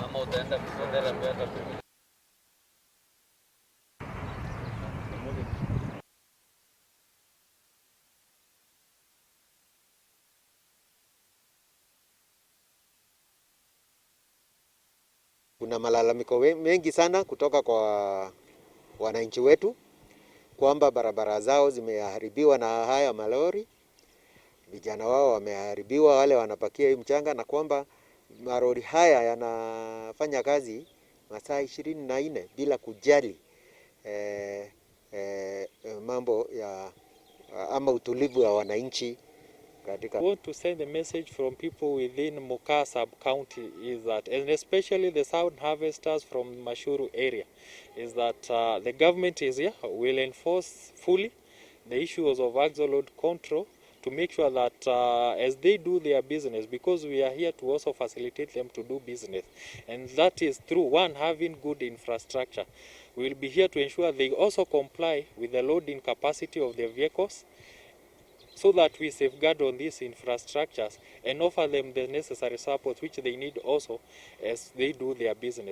ama utaenda physiotherapy hata kuna malalamiko mengi sana kutoka kwa wananchi wetu kwamba barabara zao zimeharibiwa na haya malori, vijana wao wameharibiwa, wale wanapakia hii mchanga, na kwamba malori haya yanafanya kazi masaa 24 bila kujali mambo ya ama utulivu wa wananchi katika. I want to send a message from people within Mukaa sub-county is that, and especially the sound harvesters from Mashuru area, is that the government is here, will enforce fully the issues of axolotl control to make sure that as they do their business, because we are here to also facilitate them to do business, and that is through one, having good infrastructure. We will be here to ensure they also comply with the loading capacity of their vehicles, so that we safeguard on these infrastructures and offer them the necessary support which they need also as they do their business.